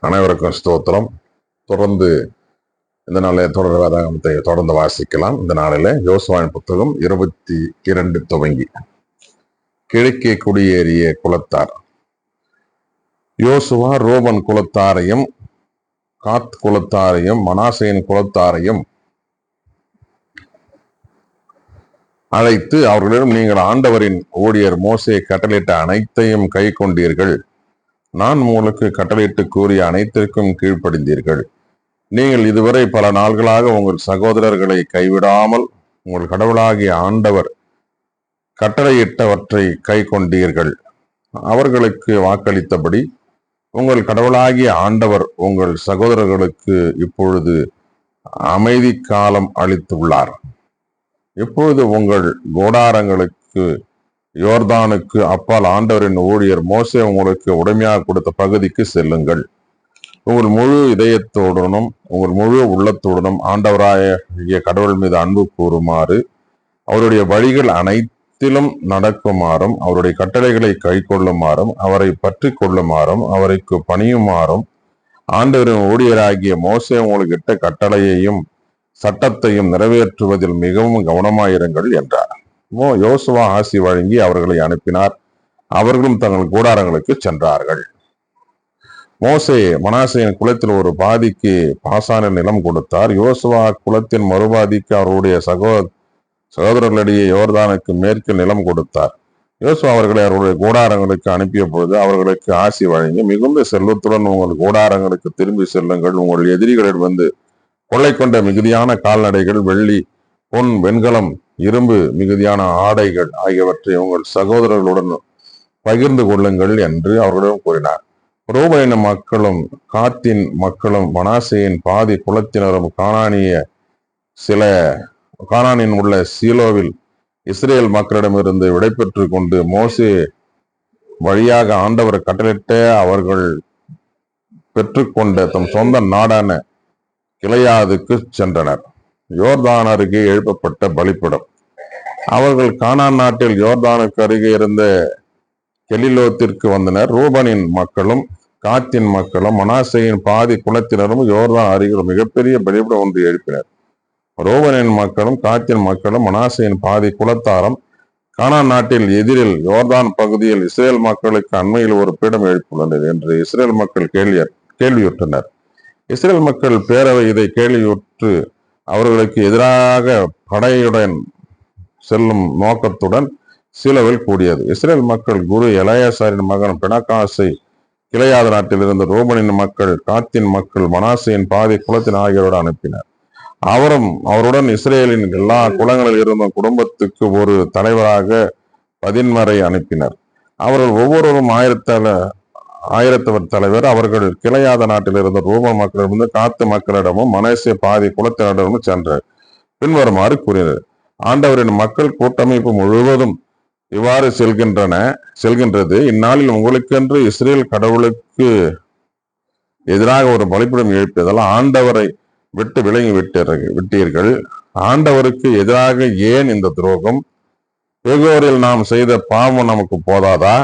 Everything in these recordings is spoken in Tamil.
அனைவருக்கும் ஸ்தோத்திரம். தொடர்ந்து இந்த நாளில் தொடர் வேதாகமத்தை தொடர்ந்து வாசிக்கலாம். இந்த நாளில யோசுவாவின் புத்தகம் 22 துவங்கி கிழக்கே குடியேறிய குலத்தார். யோசுவா ரூபன் குலத்தாரையும் காத் குலத்தாரையும் மனாசேயின் குலத்தாரையும் அழைத்து அவர்களிடம், நீங்கள் ஆண்டவரின் ஊழியர் மோசே கட்டளையிட்ட அனைத்தையும் கை கொண்டீர்கள். நான் உங்களுக்கு கட்டளையிட்டு கூறிய அனைத்திற்கும் கீழ்ப்படிந்தீர்கள். நீங்கள் இதுவரை பல நாள்களாக உங்கள் சகோதரர்களை கைவிடாமல் உங்கள் கடவுளாகிய ஆண்டவர் கட்டளையிட்டவற்றை கை கொண்டீர்கள். அவர்களுக்கு வாக்களித்தபடி உங்கள் கடவுளாகிய ஆண்டவர் உங்கள் சகோதரர்களுக்கு இப்பொழுது அமைதி காலம் அளித்துள்ளார். இப்பொழுது உங்கள் கூடாரங்களுக்கு யோர்தானுக்கு அப்பால் ஆண்டவரின் ஊழியர் மோசே உங்களுக்கு உடைமையாக கொடுத்த பகுதிக்கு செல்லுங்கள். உங்கள் முழு இதயத்துடனும் உங்கள் முழு உள்ளத்துடனும் ஆண்டவராகிய கடவுள் மீது அன்பு கூறுமாறு, அவருடைய வழிகள் அனைத்திலும் நடக்குமாறும், அவருடைய கட்டளைகளை கை கொள்ளுமாறும், அவரை பற்றி கொள்ளுமாறும், அவருக்கு பணியுமாறும் ஆண்டவரின் ஊழியராகிய மோசே உங்களுக்கு இட்ட கட்டளையையும் சட்டத்தையும் நிறைவேற்றுவதில் மிகவும் கவனமாயிருங்கள் என்றார். யோசுவா ஆசி வழங்கி அவர்களை அனுப்பினார். அவர்களும் தங்கள் கூடாரங்களுக்கு சென்றார்கள். மோசே மனாசேயின் குலத்தில் ஒரு பாதிக்கு பாசான நிலம் கொடுத்தார். யோசுவா குலத்தின் மறுபாதிக்கு அவருடைய சகோதரர்களிடையே யோர்தானுக்கு மேற்கு நிலம் கொடுத்தார். யோசுவா அவர்களை அவருடைய கூடாரங்களுக்கு அனுப்பிய பொழுது அவர்களுக்கு ஆசி வழங்கி, மிகுந்த செல்வத்துடன் உங்கள் கூடாரங்களுக்கு திரும்பி செல்லுங்கள். உங்கள் எதிரிகளிடம் வந்து கொள்ளை கொண்ட மிகுதியான கால்நடைகள், வெள்ளி, பொன், வெண்கலம், இரும்பு, மிகுதியான ஆடைகள் ஆகியவற்றை உங்கள் சகோதரர்களுடன் பகிர்ந்து கொள்ளுங்கள் என்று அவர்களிடம் கூறினார். ரூபனின் மக்களும் காத்தின் மக்களும் மனாசேயின் பாதி குலத்தினரும் கானானின் உள்ள சீலோவில் இஸ்ரேல் மக்களிடமிருந்து விடைபெற்று கொண்டு மோசே வழியாக ஆண்டவர் கட்டளையிட்ட அவர்கள் பெற்றுக்கொண்ட தம் சொந்த நாடான கிளையாதுக்கு சென்றனர். யோர்தான் அருகே எழுப்பப்பட்ட பலிப்பிடம். அவர்கள் கானான் நாட்டில் யோர்தானுக்கு அருகே இருந்த கெலிலோத்திற்கு வந்தனர். ரூபனின் மக்களும் காத்தின் மக்களும் மனாசேயின் பாதி குலத்தினரும் யோர்தான் அருகில் மிகப்பெரிய பலிப்பிடம் ஒன்று எழுப்பினர். ரூபனின் மக்களும் காத்தின் மக்களும் மனாசேயின் பாதி குலத்தாரும் கானான் நாட்டில் எதிரில் யோர்தான் பகுதியில் இஸ்ரேல் மக்களுக்கு அண்மையில் ஒரு பீடம் எழுப்பியுள்ளனர் என்று இஸ்ரேல் மக்கள் கேள்வியுற்றனர். இஸ்ரேல் மக்கள் பேரவை இதை கேள்வியுற்று அவர்களுக்கு எதிராக படையுடன் செல்லும் நோக்கத்துடன் சீலோவில் கூடியது. இஸ்ரேல் மக்கள் குரு எலயாசாரின் மகன் பினகாசை கிளையாத நாட்டில் இருந்த ரூபனின் மக்கள், காத்தின் மக்கள், மனாசேயின் பாதி குலத்தின் ஆகியோரோடு அனுப்பினர். அவருடன் இஸ்ரேலின் எல்லா குலங்களில் இருந்த குடும்பத்துக்கு ஒரு தலைவராக 10 அனுப்பினர். அவர்கள் ஒவ்வொருவரும் ஆயிரத்தவர் தலைவர். அவர்கள் கிளையாத நாட்டில் இருந்த ரூப மக்களிடமிருந்து காத்து மக்களிடமும் மனேசே பாதி குலத்தினரிடமும் சென்று பின்வருமாறு கூறினர். ஆண்டவரின் மக்கள் கூட்டமைப்பு முழுவதும் இவ்வாறு செல்கின்றது. இந்நாளில் உங்களுக்கென்று இஸ்ரேல் கடவுளுக்கு எதிராக ஒரு பலிபீடம் எழுப்பியதால் ஆண்டவரை விட்டு விலகி விட்டீர்கள். ஆண்டவருக்கு எதிராக ஏன் இந்த துரோகம்? வெகுவரில் நாம் செய்த பாவம் நமக்கு போதாதா?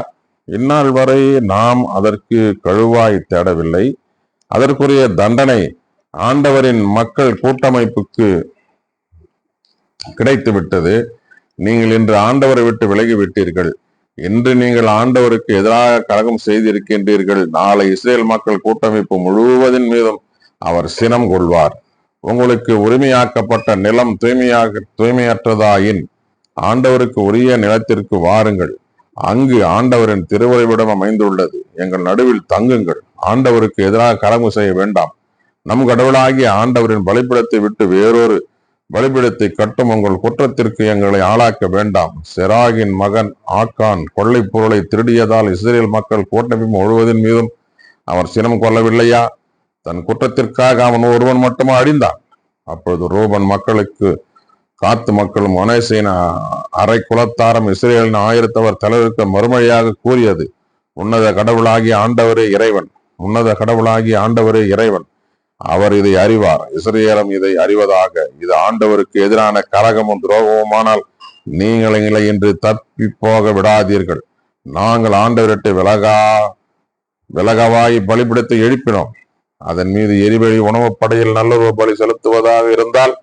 இந்நாள் வரை நாம் அதற்கு கழுவாய் தேடவில்லை. அதற்குரிய தண்டனை ஆண்டவரின் மக்கள் கூட்டமைப்புக்கு கிடைத்து விட்டது. நீங்கள் இன்று ஆண்டவரை விட்டு விலகி விட்டீர்கள். இன்று நீங்கள் ஆண்டவருக்கு எதிராக கலகம் செய்திருக்கின்றீர்கள். நாளை இஸ்ரேல் மக்கள் கூட்டமைப்பு முழுவதின் மீதும் அவர் சினம் கொள்வார். உங்களுக்கு உரிமையாக்கப்பட்ட நிலம் தூய்மையற்றதாயின் ஆண்டவருக்கு உரிய நிலத்திற்கு வாருங்கள். அங்கு ஆண்டவரின் திருவுறைவிடம் அமைந்துள்ளது. எங்கள் நடுவில் தங்குங்கள். ஆண்டவருக்கு எதிராக கலகம் செய்ய வேண்டாம். நம் கடவுளாகிய ஆண்டவரின் பலிபீடத்தை விட்டு வேறொரு பலிபீடத்தை கட்டும் உங்கள் குற்றத்திற்கு எங்களை ஆளாக்க வேண்டாம். செராகின் மகன் ஆக்கான் கொள்ளை பொருளை திருடியதால் இஸ்ரேல் மக்கள் கூட்டமைப்பு முழுவதின் மீதும் அவர் சினம் கொள்ளவில்லையா? தன் குற்றத்திற்காக அவன் ஒருவன் மட்டுமா அழிந்தான்? அப்பொழுது ரூபன் மக்களுக்கு காத்து மக்களும் மனேசேயின் அரை குலத்தாரும் இஸ்ரேலின் 1000 தலைவருக்கு மறுமொழியாக கூறியது, உன்னத கடவுளாகிய ஆண்டவரே இறைவன். உன்னத கடவுளாகிய ஆண்டவரே இறைவன். அவர் இதை அறிவார். இஸ்ரேலும் இதை அறிவதாக. இது ஆண்டவருக்கு எதிரான கலகமும் துரோகமுமானால் நீங்கள் எங்களை இன்று தப்பி போக விடாதீர்கள். நாங்கள் ஆண்டவரிட்டு விலகவாய் பலிபீடத்தை எழுப்பினோம். அதன் மீது எரிபலி உணவு படையில் நல்லுறவு பலி செலுத்துவதாக இருந்தால்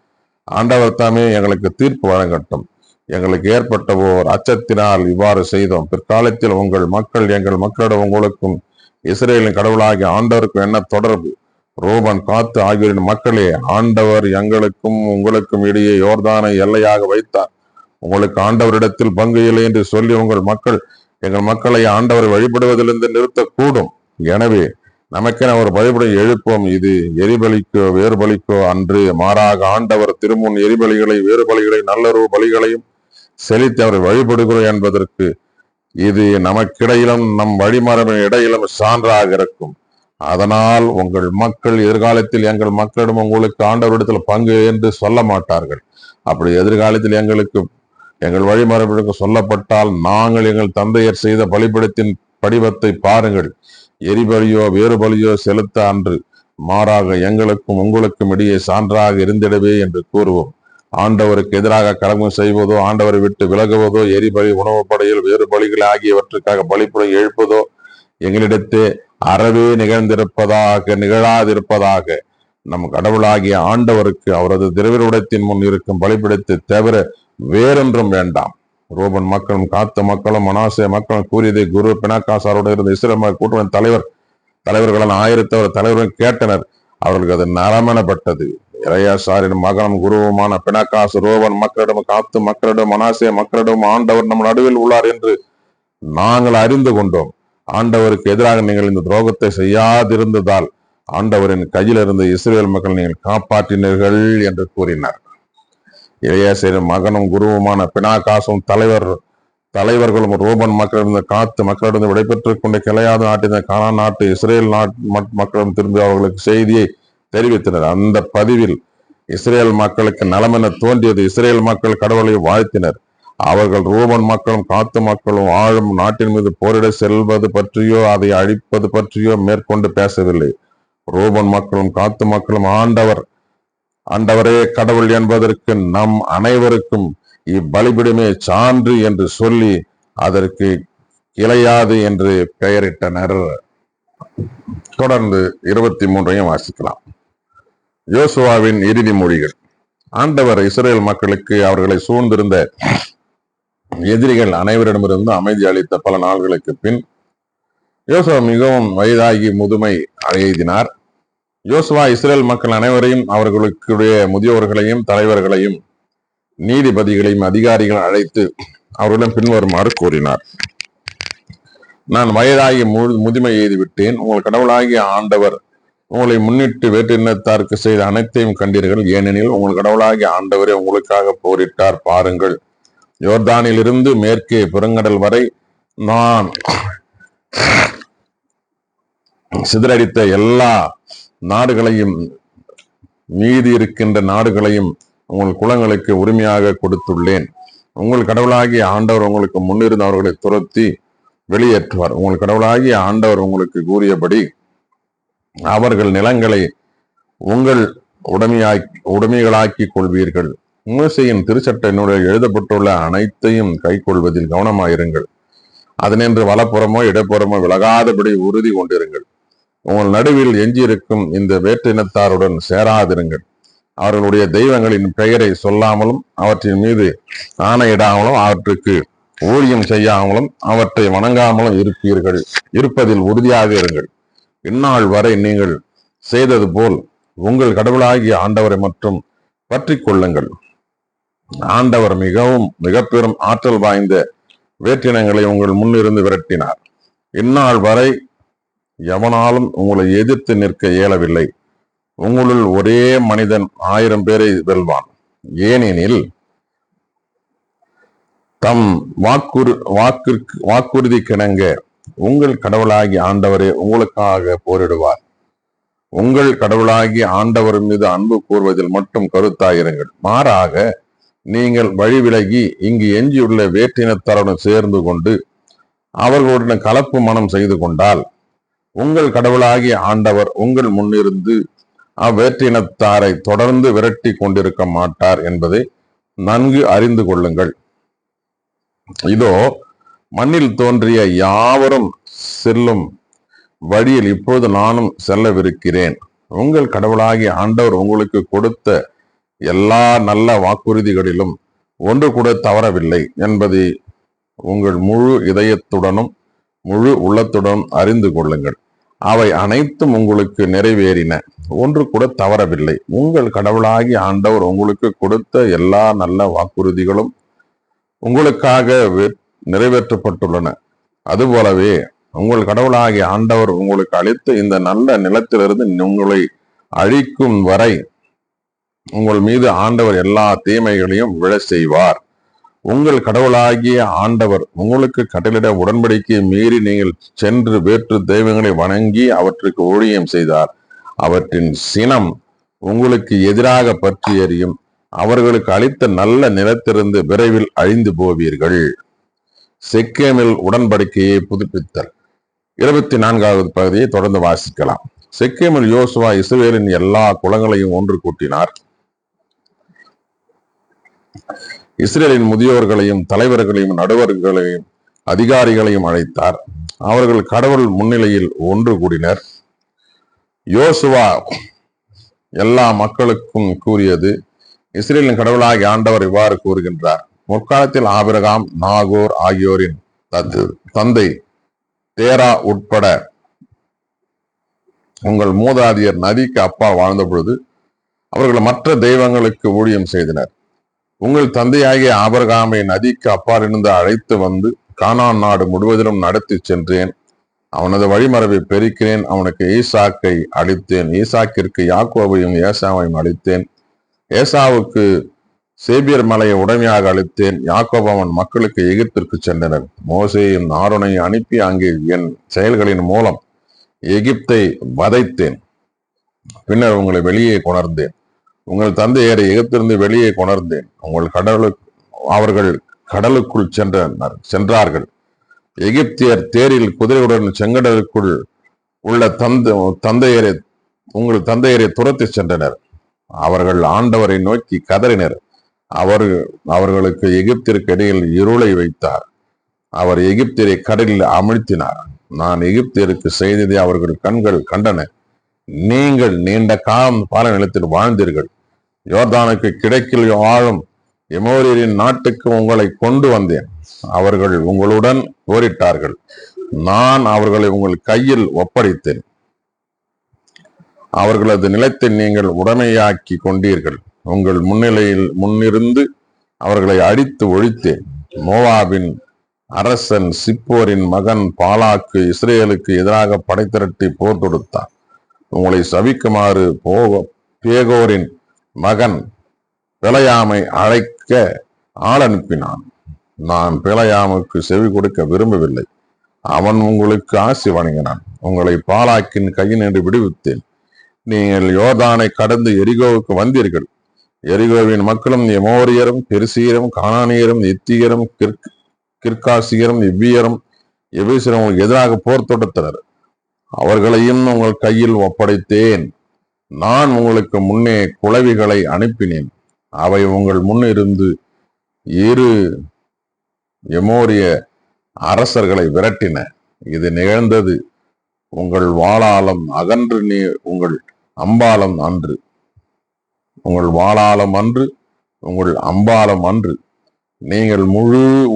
ஆண்டவர் தாமே எங்களுக்கு தீர்ப்பு வழங்கட்டும். எங்களுக்கு ஏற்பட்ட ஓர் அச்சத்தினால் இவ்வாறு செய்தோம். பிற்காலத்தில் உங்கள் மக்கள் எங்கள் மக்களிடம் உங்களுக்கும் இஸ்ரேலின் கடவுளாகிய ஆண்டவருக்கும் என்ன தொடர்பு? ரோமன் காத்து ஆகியோரின் மக்களே, ஆண்டவர் எங்களுக்கும் உங்களுக்கும் இடையே யோர்தானை எல்லையாக வைத்தார். உங்களுக்கு ஆண்டவரிடத்தில் பங்கு இல்லை என்று சொல்லி உங்கள் மக்கள் எங்கள் மக்களை ஆண்டவரை வழிபடுவதிலிருந்து நிறுத்தக்கூடும். எனவே நமக்கென ஒரு வழிபடை எழுப்போம். இது எரிபலிக்கோ வேறு பலிக்கோ அன்று, மாறாக ஆண்டவர் திருமுன் எரிபலிகளை வேறு பலிகளை நல்லுறவு பலிகளையும் செலுத்தி அவரை வழிபடுகிறோம் என்பதற்கு இது நமக்கிடையிலும் நம் வழிமரபின் இடையிலும் சான்றாக இருக்கும். அதனால் உங்கள் மக்கள் எதிர்காலத்தில் எங்கள் மக்களிடம் உங்களுக்கு ஆண்டவரிடத்தில் பங்கு என்று சொல்ல மாட்டார்கள். அப்படி எதிர்காலத்தில் எங்கள் வழிமரபிற்கு சொல்லப்பட்டால், நாங்கள் எங்கள் தந்தையர் செய்த பலிபீடத்தின் படிவத்தை பாருங்கள், எரிபலியோ வேறு பலியோ செலுத்த அன்று, மாறாக எங்களுக்கும் உங்களுக்கும் இடையே சான்றாக இருந்திடவே என்று கூறுவோம். ஆண்டவருக்கு எதிராக கலகம் செய்வதோ, ஆண்டவரை விட்டு விலகுவதோ, எரிபலி உணவு படையில் வேறு பலிகள் ஆகியவற்றுக்காக பலிப்புடன் எழுப்பதோ எங்களிடத்தே அறவே நிகழாதிருப்பதாக. நம் கடவுளாகிய ஆண்டவருக்கு அவரது திருவிருடத்தின் முன் இருக்கும் பலிபிடத்தை தவிர வேறொன்றும் வேண்டாம். ரோமன் மக்களும் காத்து மக்களும் மனாசே மக்களும் கூறியதை குரு பினாகாசாரோடு இருந்த இஸ்ரேல் கூட்டணியின் தலைவர்களால் 1000 தலைவர்கள் கேட்டனர். அவர்களுக்கு அது நலமெனப்பட்டது. இளையாசாரின் மகனும் குருவுமான பினாகாசு ரோமன் மக்களிடம் காத்து மக்களிடம் மனாசே மக்களிடம் ஆண்டவர் நம் நடுவில் உள்ளார் என்று நாங்கள் அறிந்து கொண்டோம். ஆண்டவருக்கு எதிராக நீங்கள் இந்த துரோகத்தை செய்யாதிருந்ததால் ஆண்டவரின் கையில் இருந்த இஸ்ரேல் மக்கள் நீங்கள் காப்பாற்றினீர்கள் என்று கூறினார். இளையாசாரின் மகனும் குருவுமான பினாகாசும் தலைவர்களும் ரோமன் மக்களிடம் காத்து மக்களிடம் விடைபெற்றுக் கொண்ட கிளையாது நாட்டின கானான் நாட்டு இஸ்ரேல் மக்களிடம் திரும்பி அவர்களுக்கு செய்தியை தெரிவித்தனர். அந்த பதிவில் இஸ்ரேல் மக்களுக்கு நலமென தோன்றியது. இஸ்ரேல் மக்கள் கடவுளை வாழ்த்தினர். அவர்கள் ரோமன் மக்களும் காத்து மக்களும் ஆளும் நாட்டின் மீது போரிட செல்வது பற்றியோ அதை அழிப்பது பற்றியோ மேற்கொண்டு பேசவில்லை. ரோமன் மக்களும் காத்து மக்களும் ஆண்டவரே கடவுள் என்பதற்கு நம் அனைவருக்கும் இப்பலிபீடமே சான்று என்று சொல்லி அதற்கு கிளையாது என்று பெயரிட்டனர். தொடர்ந்து 23 வாசிக்கலாம். யோசுவாவின் இறுதி மொழிகள். ஆண்டவர் இஸ்ரேல் மக்களுக்கு அவர்களை சூழ்ந்திருந்த எதிரிகள் அனைவரிடமிருந்து அமைதி அளித்த பல நாள்களுக்கு பின் யோசுவா மிகவும் வயதாகி முதுமை எய்தினார். யோசுவா இஸ்ரேல் மக்கள் அனைவரையும் அவர்களுடைய முதியோர்களையும் தலைவர்களையும் நீதிபதிகளையும் அதிகாரிகள் அழைத்து அவர்களிடம் பின்வருமாறு கூறினார். நான் வயதாகி முதுமை எய்தி விட்டேன். உங்கள் கடவுளாகிய ஆண்டவர் உங்களை முன்னிட்டு வேற்றினத்தாருக்கு செய்த அனைத்தையும் கண்டீர்கள். ஏனெனில் உங்கள் கடவுளாகிய ஆண்டவரே உங்களுக்காக போரிட்டார். பாருங்கள், யோர்தானில் இருந்து மேற்கே பெருங்கடல் வரை நான் சிதறடித்த எல்லா நாடுகளையும் மீதி இருக்கின்ற நாடுகளையும் உங்கள் குலங்களுக்கு உரிமையாக கொடுத்துள்ளேன். உங்கள் கடவுளாகிய ஆண்டவர் உங்களுக்கு முன்னிருந்து அவர்களை துரத்தி வெளியேற்றுவார். உங்கள் கடவுளாகிய ஆண்டவர் உங்களுக்கு கூறியபடி அவர்கள் நிலங்களை உங்கள் உடைமைகளாக்கி கொள்வீர்கள். மோசேயின் திருச்சட்ட நூலில் எழுதப்பட்டுள்ள அனைத்தையும் கை கொள்வதில் கவனமாயிருங்கள். அதனின்று வலப்புறமோ இடப்புறமோ விலகாதபடி உறுதி கொண்டிருங்கள். உங்கள் நடுவில் எஞ்சியிருக்கும் இந்த வேற்றினத்தாருடன் சேராதிருங்கள். அவர்களுடைய தெய்வங்களின் பெயரை சொல்லாமலும் அவற்றின் மீது ஆணையிடாமலும் அவற்றுக்கு ஊழியம் செய்யாமலும் அவற்றை வணங்காமலும் இருப்பதில் உறுதியாக இருங்கள். இந்நாள் வரை நீங்கள் செய்தது போல் உங்கள் கடவுளாகிய ஆண்டவரை மற்றும் பற்றி கொள்ளுங்கள். ஆண்டவர் மிக பெரும் ஆற்றல் வாய்ந்த வேற்றினங்களை உங்கள் முன்னிருந்து விரட்டினார். இந்நாள் வரை எவனாலும் உங்களை எதிர்த்து நிற்க இயலவில்லை. உங்களுள் ஒரே மனிதன் 1000 பேரை வெல்வான். ஏனெனில் தம் வாக்குறுதி கிணங்க உங்கள் கடவுளாகிய ஆண்டவரே உங்களுக்காக போரிடுவார். உங்கள் கடவுளாகிய ஆண்டவர் மீது அன்பு கூறுவதில் மட்டும் கருத்தாயிருங்கள். மாறாக நீங்கள் வழி விலகி இங்கு எஞ்சியுள்ள வேற்றினத்தாருடன் சேர்ந்து கொண்டு அவர்களுடன் கலப்பு மனம் செய்து கொண்டால் உங்கள் கடவுளாகிய ஆண்டவர் உங்கள் முன்னிருந்து அவ்வேற்றினத்தாரை தொடர்ந்து விரட்டி கொண்டிருக்க மாட்டார் என்பதை நன்கு அறிந்து கொள்ளுங்கள். இதோ மண்ணில் தோன்றிய யாவரும் செல்லும் வழியில் இப்பொழுது நானும் செல்லவிருக்கிறேன். உங்கள் கடவுளாகிய ஆண்டவர் உங்களுக்கு கொடுத்த எல்லா நல்ல வாக்குறுதிகளிலும் ஒன்று கூட தவறவில்லை என்பதை உங்கள் முழு இதயத்துடனும் முழு உள்ளத்துடனும் அறிந்து கொள்ளுங்கள். அவை அனைத்தும் உங்களுக்கு நிறைவேறின, ஒன்று கூட தவறவில்லை. உங்கள் கடவுளாகிய ஆண்டவர் உங்களுக்கு கொடுத்த எல்லா நல்ல வாக்குறுதிகளும் உங்களுக்காக நிறைவேற்றப்பட்டுள்ளன. அதுபோலவே உங்கள் கடவுளாகிய ஆண்டவர் உங்களுக்கு அளித்த இந்த நல்ல நிலத்திலிருந்து உங்களை அழிக்கும் வரை உங்கள் மீது ஆண்டவர் எல்லா தீமைகளையும் விழ செய்வார். உங்கள் கடவுளாகிய ஆண்டவர் உங்களுக்கு கட்டளிட உடன்படிக்கையை மீறி நீங்கள் சென்று வேற்று தெய்வங்களை வணங்கி அவற்றுக்கு ஊழியம் செய்தார். அவற்றின் சினம் உங்களுக்கு எதிராக பற்றி எறியும். அவர்களுக்கு அளித்த நல்ல நிலத்திலிருந்து விரைவில் அழிந்து போவீர்கள். செக்கேமில் உடன்படிக்கையை புதுப்பித்தல். 24வது பகுதியை தொடர்ந்து வாசிக்கலாம். செக்கேமில் யோசுவா இஸ்ரவேலின் எல்லா குலங்களையும் ஒன்று கூட்டினார். இஸ்ரேலின் முதியோர்களையும் தலைவர்களையும் நடுவர்களையும் அதிகாரிகளையும் அழைத்தார். அவர்கள் கடவுள் முன்னிலையில் ஒன்று கூடினர். யோசுவா எல்லா மக்களுக்கும் கூறியது, இஸ்ரேலின் கடவுளாகிய ஆண்டவர் இவ்வாறு கூறுகின்றார். முற்காலத்தில் ஆபிரகாம், நாகோர் ஆகியோரின் தந்தை தேரா உட்பட உங்கள் மூதாதையர் நதிக்கு அப்பா வாழ்ந்த பொழுது அவர்கள் மற்ற தெய்வங்களுக்கு ஊழியம் செய்தனர். உங்கள் தந்தையாகிய ஆபிரகாமை நதிக்கு அப்பாலிருந்து அழைத்து வந்து கானான் நாடு முழுவதிலும் நடத்தி சென்றேன். அவனது வழிமரபை பெருக்கினேன். அவனுக்கு ஈசாக்கை அளித்தேன். ஈசாக்கிற்கு யாக்கோபையும் ஏசாவையும் அளித்தேன். ஏசாவுக்கு சேபியர் மலையை உடமையாக அளித்தேன். யாக்கோபு அவன் மக்களுக்கு எகிப்திற்கு சென்றனர். மோசேயும் ஆரோனையும் அனுப்பி அங்கே என் செயல்களின் மூலம் எகிப்தை வதைத்தேன். பின்னர் உங்களை வெளியே கொணர்ந்தேன். உங்கள் தந்தையரை எகிப்திலிருந்து வெளியே கொணர்ந்தேன். அவர்கள் கடலுக்குள் சென்றார்கள். எகிப்தியர் தேரில் குதிரையுடன் செங்கடலுக்குள் உள்ள உங்கள் தந்தையரை துரத்தி சென்றனர். அவர்கள் ஆண்டவரை நோக்கி கதறினர். அவர்களுக்கு எகிப்திற்கு இடையில் இருளை வைத்தார். அவர் எகிப்தியரை கடலில் அமிழ்த்தினார். நான் எகிப்தியருக்கு செய்ததை அவர்கள் கண்கள் கண்டன. நீங்கள் நீண்ட காலம் பாலை நிலத்தில் வாழ்ந்தீர்கள். யோர்தானுக்கு கிழக்கில் வாழும் எமோரியரின் நாட்டுக்கு உங்களை கொண்டு வந்தேன். அவர்கள் உங்களுடன் போரிட்டார்கள். நான் அவர்களை உங்கள் கையில் ஒப்படைத்தேன். அவர்களது நிலத்தை நீங்கள் உடைமையாக்கி கொண்டீர்கள். உங்கள் முன்னிருந்து அவர்களை அடித்து ஒழித்தேன். மோவாபின் அரசன் சிப்போரின் மகன் பாலாக்கு இஸ்ரேலுக்கு எதிராக படை திரட்டி போர் தொடுத்தார். உங்களை சபிக்குமாறு பேகோரின் மகன் பிளையாமை அழைக்க ஆள் அனுப்பினான். நான் பிளையாமுக்கு செவி கொடுக்க விரும்பவில்லை. அவன் உங்களுக்கு ஆசி வழங்கினான். உங்களை பாலாக்கின் கையினின்று விடுவித்தேன். நீங்கள் யோர்தானை கடந்து எரிகோவுக்கு வந்தீர்கள். எரிகோவின் மக்களும் எமோரியரும் பெருசியரும் கானானியரும் எத்தியரும் கிர்காசியரும் எவ்வியரும் எபேசியரும் உங்களுக்கு எதிராக போர் தொடுத்தனர். அவர்களையும் உங்கள் கையில் ஒப்படைத்தேன். நான் உங்களுக்கு முன்னே குளவிகளை அனுப்பினேன். அவை உங்கள் முன்னிருந்து இரு எமோரிய அரசர்களை விரட்டின. இது நிகழ்ந்தது உங்கள் வாளாலம் அகன்று உங்கள் அம்பாலம் அன்று. உங்கள் வாளாலம் அன்று, உங்கள் அம்பாலம் அன்று. நீங்கள்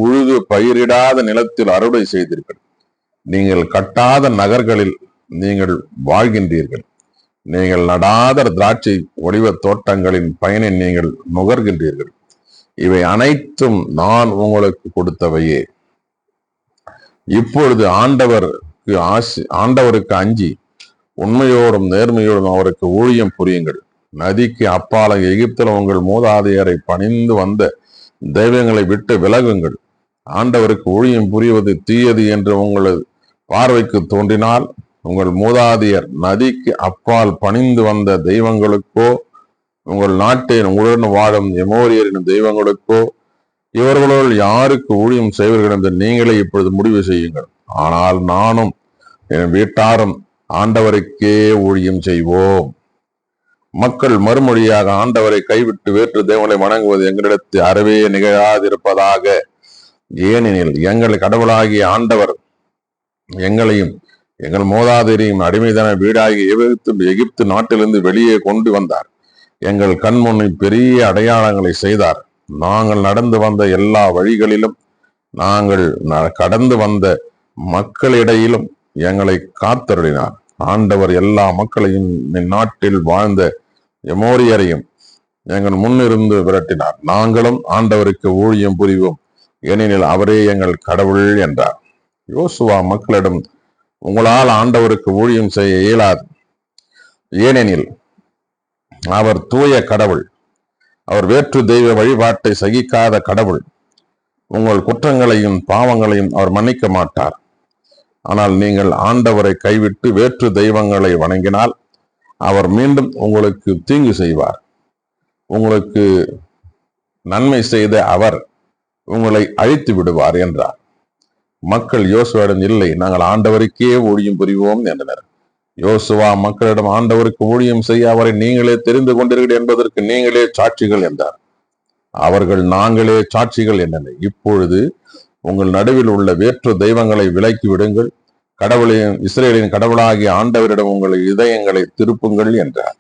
உழுது பயிரிடாத நிலத்தில் அறுவடை செய்தீர்கள். நீங்கள் கட்டாத நகர்களில் நீங்கள் வாழ்கின்றீர்கள். நீங்கள் நடாத திராட்சை ஒளிவ தோட்டங்களின் பயனை நீங்கள் நுகர்கின்றீர்கள். இவை அனைத்தும் நான் உங்களுக்கு கொடுத்தவையே. இப்பொழுது ஆண்டவருக்கு அஞ்சி உண்மையோடும் நேர்மையோடும் அவருக்கு ஊழியம் புரியுங்கள். நதிக்கு அப்பால எகிப்தில் உங்கள் மூதாதையரை பணிந்து வந்த தெய்வங்களை விட்டு விலகுங்கள். ஆண்டவருக்கு ஊழியம் புரிவது தீயது என்று உங்களது பார்வைக்கு தோன்றினால், உங்கள் மூதாதையர் நதிக்கு அப்பால் பணிந்து வந்த தெய்வங்களுக்கோ, உங்கள் நாட்டில் உங்களுடன் வாழும் எமோரியரின் தெய்வங்களுக்கோ, இவர்களுள் யாருக்கு ஊழியம் செய்வர்கள் என்று நீங்களே இப்பொழுது முடிவு செய்யுங்கள். ஆனால் நானும் என் வீட்டாரும் ஆண்டவருக்கே ஊழியம் செய்வோம். மக்கள் மறுமொழியாக, ஆண்டவரை கைவிட்டு வேற்று தேவனை வணங்குவது எங்களிடத்து அறவே நிகழாதிருப்பதாக. ஏனெனில் எங்கள் கடவுளாகிய ஆண்டவர் எங்களையும் எங்கள் மூதாதையரையும் அடிமைதன வீடாகி எகிப்து நாட்டிலிருந்து வெளியே கொண்டு வந்தார். எங்கள் கண்முன்னே பெரிய அடையாளங்களை செய்தார். நாங்கள் நடந்து வந்த எல்லா வழிகளிலும், நாங்கள் கடந்து வந்த மக்களிடையிலும் எங்களை காத்தருளினார். ஆண்டவர் எல்லா மக்களையும் நாட்டில் வாழ்ந்த எமோரியரையும் எங்கள் முன்னிருந்து விரட்டினார். நாங்களும் ஆண்டவருக்கு ஊழியம் புரிவோம், ஏனெனில் அவரே எங்கள் கடவுள் என்றார். யோசுவா மக்களிடம், உங்களால் ஆண்டவருக்கு ஊழியம் செய்ய இயலாது, ஏனெனில் அவர் தூய கடவுள், அவர் வேற்று தெய்வ வழிபாட்டை சகிக்காத கடவுள். உங்கள் குற்றங்களையும் பாவங்களையும் அவர் மன்னிக்க மாட்டார். ஆனால் நீங்கள் ஆண்டவரை கைவிட்டு வேற்று தெய்வங்களை வணங்கினால் அவர் மீண்டும் உங்களுக்கு தீங்கு செய்வார். உங்களுக்கு நன்மை செய்த அவர் உங்களை அழித்து விடுவார் என்றார். மக்கள் யோசுவாவிடம், இல்லை, நாங்கள் ஆண்டவருக்கே ஊழியம் புரிவோம் என்றனர். யோசுவா மக்களிடம், ஆண்டவருக்கு ஊழியம் செய்ய அவரை நீங்களே தெரிந்து கொண்டீர்கள் என்பதற்கு நீங்களே சாட்சிகள் என்றார். அவர்கள், நாங்களே சாட்சிகள் என்றனர். இப்பொழுது உங்கள் நடுவில் உள்ள வேற்று தெய்வங்களை விலக்கி விடுங்கள், இஸ்ரேலின் கடவுளாகிய ஆண்டவரிடம் உங்கள் இதயங்களை திருப்புங்கள் என்றார்.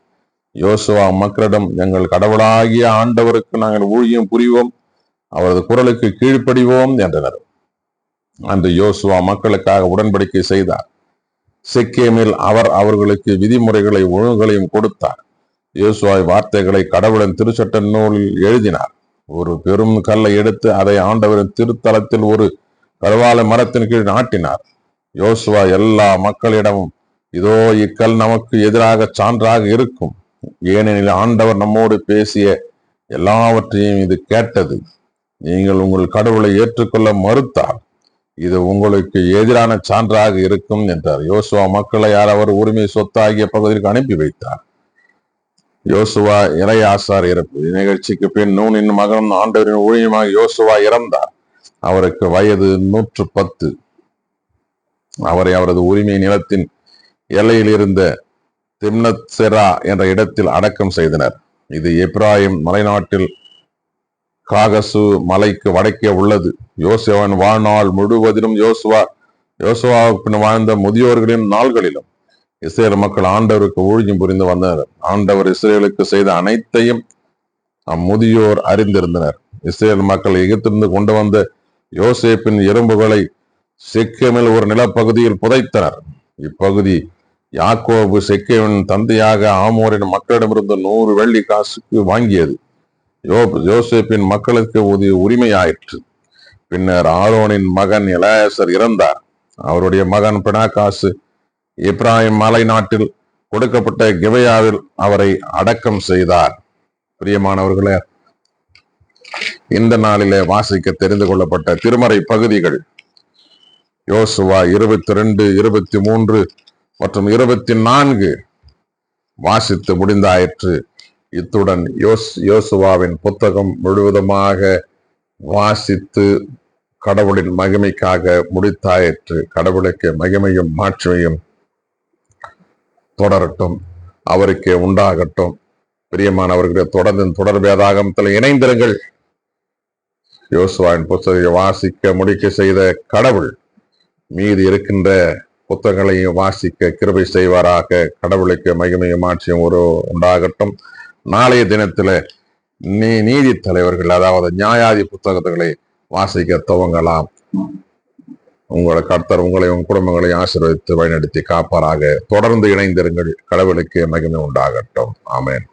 யோசுவா மக்களிடம், எங்கள் கடவுளாகிய ஆண்டவருக்கு நாங்கள் ஊழியம் புரிவோம், அவரது குரலுக்கு கீழ்ப்படிவோம் என்றனர். அன்று யோசுவா மக்களுக்காக உடன்படிக்கை செய்தார். சிக்கேமில் அவர் அவர்களுக்கு விதிமுறைகளை ஒழுங்குகளையும் கொடுத்தார். யோசுவா வார்த்தைகளை கடவுளின் திருச்சட்ட நூலில் எழுதினார். ஒரு பெரும் கல்லை எடுத்து அதை ஆண்டவரின் திருத்தலத்தில் ஒரு கருவாலை மரத்தின் கீழ் நாட்டினார். யோசுவா எல்லா மக்களிடமும், இதோ இக்கல் நமக்கு எதிராக சான்றாக இருக்கும், ஏனெனில் ஆண்டவர் நம்மோடு பேசிய எல்லாவற்றையும் இது கேட்டது. நீங்கள் உங்கள் கடவுளை ஏற்றுக்கொள்ள மறுத்தால் இது உங்களுக்கு எதிரான சான்றாக இருக்கும் என்றார். யோசுவா மக்களை அவர் உரிமை சொத்தாகிய பகுதிக்கு அனுப்பி வைத்தார். யோசுவா இளையாசார் இறப்பு. நிகழ்ச்சிக்கு பின் நூனின் மகன் ஆண்டவரின் ஊழியமாக யோசுவா இறந்தார். அவருக்கு வயது 110. அவரை அவரது உரிமை நிலத்தின் எல்லையில் இருந்த திம்னத் செரா என்ற இடத்தில் அடக்கம் செய்தனர். இது எப்ராயிம் மலைநாட்டில் காகசு மலைக்கு வடக்கே உள்ளது. யோசுவாவின் வாழ்நாள் முழுவதிலும் யோசுவாவுக்கு பின் வாழ்ந்த முதியோர்களின் நாள்களிலும் இஸ்ரேல் மக்கள் ஆண்டவருக்கு ஊழியம் புரிந்து வந்தனர். ஆண்டவர் இஸ்ரேலுக்கு செய்த அனைத்தையும் அம்முதியோர் அறிந்திருந்தனர். இஸ்ரேல் மக்கள் எகிப்திலிருந்து கொண்டு வந்த யோசேப்பின் எலும்புகளை செக்கேமில் ஒரு நிலப்பகுதியில் புதைத்தனர். இப்பகுதி யாக்கோபு செக்கேமின் தந்தையாக ஆமோரின் மக்களிடமிருந்து 100 வெள்ளி காசுக்கு வாங்கியது. யோசேப்பின் மக்களுக்கு உரிமையாயிற்று. பின்னர் ஆரோனின் மகன் எலாயாசர் இறந்தார். அவருடைய மகன் பினாகாசு எப்ராயிம் மலை நாட்டில் கொடுக்கப்பட்ட கிபையாவில் அவரை அடக்கம் செய்தார். பிரியமானவர்களே, இந்த நாளிலே வாசிக்க தெரிந்து கொள்ளப்பட்ட திருமறை பகுதிகள் யோசுவா 22, 23 மற்றும் 24 வாசித்து முடிந்தாயிற்று. இத்துடன் யோசுவாவின் புத்தகம் முழுவதுமாக வாசித்து கடவுளின் மகிமைக்காக முடித்தாயிற்று. கடவுளுக்கு மகிமையும் மாட்சிமையும் தொடரட்டும், அவருக்கே உண்டாகட்டும். பிரியமானவர்களே, தொடர் வேதாகமத்தில் இணைந்திருங்கள். யோசுவாவின் புத்தகத்தை வாசிக்க முடிக்க செய்த கடவுள் மீதி இருக்கின்ற புத்தகங்களையும் வாசிக்க கிருபை செய்வாராக. கடவுளுக்கு மகிமையும் மாட்சியும் உண்டாகட்டும். நாளைய தினத்துல நீதி தலைவர்கள், அதாவது நியாயாதி புத்தகங்களை வாசிக்க துவங்கலாம். கர்த்தர் உங்களையும் குடும்பங்களை ஆசீர்வதித்து வழிநடத்தி காப்பாராக. தொடர்ந்து இணைந்திருங்கள். கடவுளுக்கு மகிமை உண்டாகட்டும். ஆமென்.